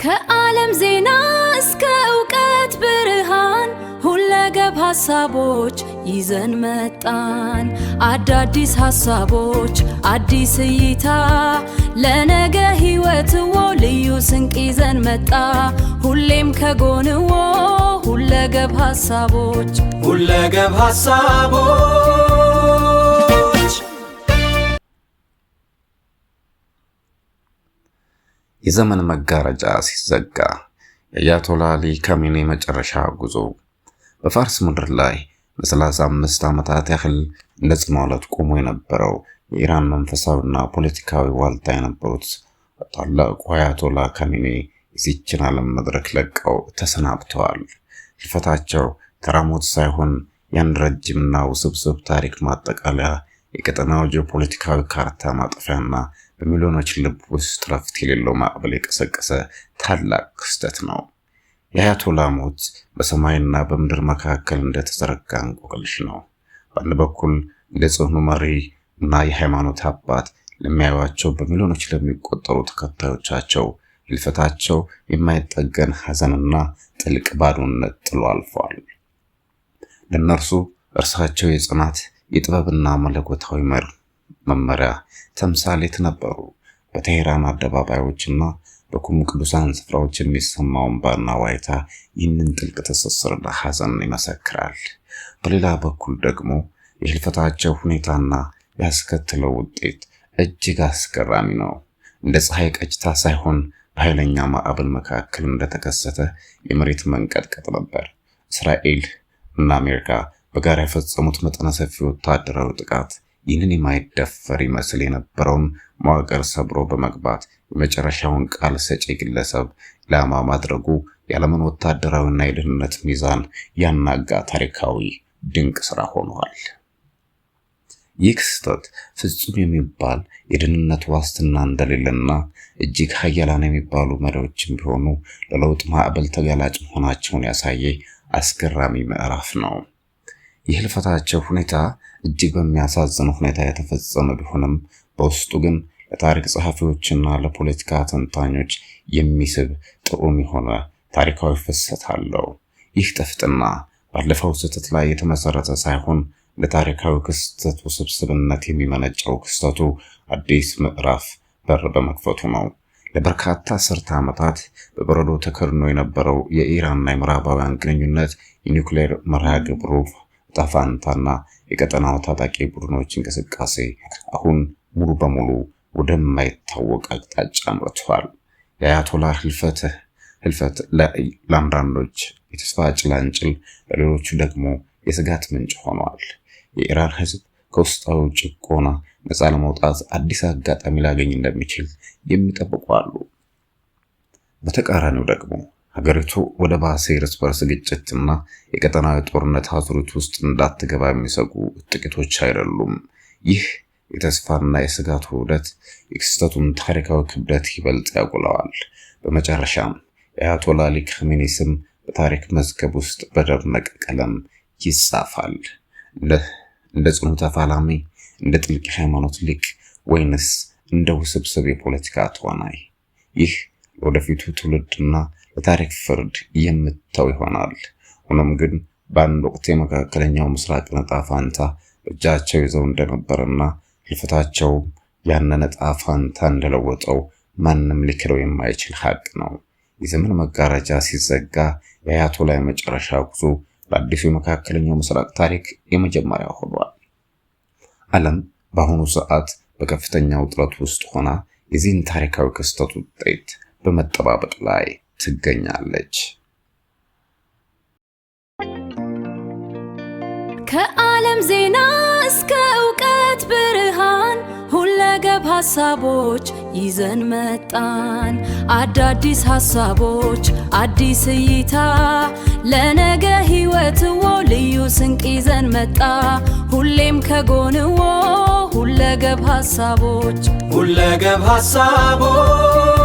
ከዓለም ዜና እስከ እውቀት ብርሃን ሁለገብ ሐሳቦች ይዘን መጣን። አዳዲስ ሐሳቦች አዲስ እይታ ለነገ ሕይወትዎ ልዩ ስንቅ ይዘን መጣ። ሁሌም ከጎንዎ ሁለገብ ሐሳቦች ሁለገብ ሐሳቦች። የዘመን መጋረጃ ሲዘጋ የአያቶላ አሊ ካሜኒ መጨረሻ ጉዞ። በፋርስ ምድር ላይ ለ35 ዓመታት ያህል እንደ ጽኑ ዓለት ቆሞ የነበረው የኢራን መንፈሳዊና ፖለቲካዊ ዋልታ የነበሩት ታላቁ አያቶላ ካሜኒ የዚችን ዓለም መድረክ ለቀው ተሰናብተዋል። ሕልፈታቸው ተራ ሞት ሳይሆን ያን ረጅምና ውስብስብ ታሪክ ማጠቃለያ፣ የቀጠናው ጂኦፖለቲካዊ ካርታ ማጠፊያና በሚሊዮኖች ልብ ውስጥ ረፍት የሌለው ማዕበል የቀሰቀሰ ታላቅ ክስተት ነው። የአያቶላ ሞት በሰማይና በምድር መካከል እንደተዘረጋ እንቆቅልሽ ነው። በአንድ በኩል እንደ ጽኑ መሪ እና የሃይማኖት አባት ለሚያዩዋቸው በሚሊዮኖች ለሚቆጠሩ ተከታዮቻቸው ሕልፈታቸው የማይጠገን ሐዘንና ጥልቅ ባዶነት ጥሎ አልፏል። ለእነርሱ እርሳቸው የጽናት የጥበብና መለኮታዊ መመሪያ ተምሳሌት ነበሩ። በቴህራን አደባባዮችና በቁም ቅዱሳን ስፍራዎች የሚሰማው እንባና ዋይታ ይህንን ጥልቅ ትስስርና ሐዘን ይመሰክራል። በሌላ በኩል ደግሞ የሕልፈታቸው ሁኔታና ያስከተለው ውጤት እጅግ አስገራሚ ነው። እንደ ፀሐይ ቀጭታ ሳይሆን በኃይለኛ ማዕበል መካከል እንደተከሰተ የመሬት መንቀጥቀጥ ነበር። እስራኤል እና አሜሪካ በጋራ የፈጸሙት መጠነ ሰፊ ወታደራዊ ጥቃት ይህንን የማይደፈር ይመስል የነበረውን መዋቅር ሰብሮ በመግባት የመጨረሻውን ቃል ሰጪ ግለሰብ ኢላማ ማድረጉ የዓለምን ወታደራዊና የደህንነት ሚዛን ያናጋ ታሪካዊ ድንቅ ስራ ሆኗል። ይህ ክስተት ፍጹም የሚባል የደህንነት ዋስትና እንደሌለና እጅግ ኃያላን የሚባሉ መሪዎችም ቢሆኑ ለለውጥ ማዕበል ተጋላጭ መሆናቸውን ያሳየ አስገራሚ ምዕራፍ ነው። የሕልፈታቸው ሁኔታ እጅግ በሚያሳዝን ሁኔታ የተፈጸመ ቢሆንም በውስጡ ግን ለታሪክ ጸሐፊዎችና ለፖለቲካ ተንታኞች የሚስብ ጥሩም የሆነ ታሪካዊ ፍሰት አለው። ይህ ጥፍጥና ባለፈው ስህተት ላይ የተመሰረተ ሳይሆን ለታሪካዊ ክስተት ውስብስብነት የሚመነጨው ክስተቱ አዲስ ምዕራፍ በር በመክፈቱ ነው። ለበርካታ አስርተ ዓመታት በበረዶ ተከድኖ የነበረው የኢራንና የምዕራባውያን ግንኙነት የኒውክሌር መርሃ ግብሩ ጣፋንታና የቀጠናው ታጣቂ ቡድኖች እንቅስቃሴ አሁን ሙሉ በሙሉ ወደማይታወቅ አቅጣጫ አምርቷል። የአያቶላ ሕልፈት ለአንዳንዶች የተስፋ ጭላንጭል፣ ለሌሎቹ ደግሞ የስጋት ምንጭ ሆኗል። የኢራን ሕዝብ ከውስጣዊ ጭቆና ነፃ ለመውጣት አዲስ አጋጣሚ ላገኝ እንደሚችል የሚጠብቁ አሉ። በተቃራኒው ደግሞ ሀገሪቱ ወደ ባሰ የእርስ በርስ ግጭትና የቀጠናዊ ጦርነት አዙሪት ውስጥ እንዳትገባ የሚሰጉ ጥቂቶች አይደሉም። ይህ የተስፋና የስጋት ውህደት የክስተቱን ታሪካዊ ክብደት ይበልጥ ያጎላዋል። በመጨረሻም የአያቶላ አሊ ካሜኒ ስም በታሪክ መዝገብ ውስጥ በደመቀ ቀለም ይጻፋል። እንደ ጽኑ ተፋላሚ፣ እንደ ጥልቅ ሃይማኖት ሊቅ፣ ወይንስ እንደ ውስብስብ የፖለቲካ ተዋናይ? ይህ ለወደፊቱ ትውልድና ለታሪክ ፍርድ የምተው ይሆናል። ሆኖም ግን በአንድ ወቅት የመካከለኛው ምስራቅ ዕጣ ፈንታ በእጃቸው ይዘው እንደነበረና ሕልፈታቸው ያንን ዕጣ ፈንታ እንደለወጠው ማንም ሊክደው የማይችል ሀቅ ነው። የዘመን መጋረጃ ሲዘጋ የአያቶላ የመጨረሻ ጉዞ በአዲሱ የመካከለኛው ምስራቅ ታሪክ የመጀመሪያው ሆኗል። ዓለም በአሁኑ ሰዓት በከፍተኛ ውጥረት ውስጥ ሆና የዚህን ታሪካዊ ክስተት ውጤት በመጠባበቅ ላይ ትገኛለች። ከዓለም ዜና እስከ እውቀት ብርሃን ሁለገብ ሐሳቦች ይዘን መጣን። አዳዲስ ሐሳቦች አዲስ እይታ ለነገ ሕይወትዎ ልዩ ስንቅ ይዘን መጣ። ሁሌም ከጎንዎ ሁለገብ ሐሳቦች ሁለገብ ሐሳቦች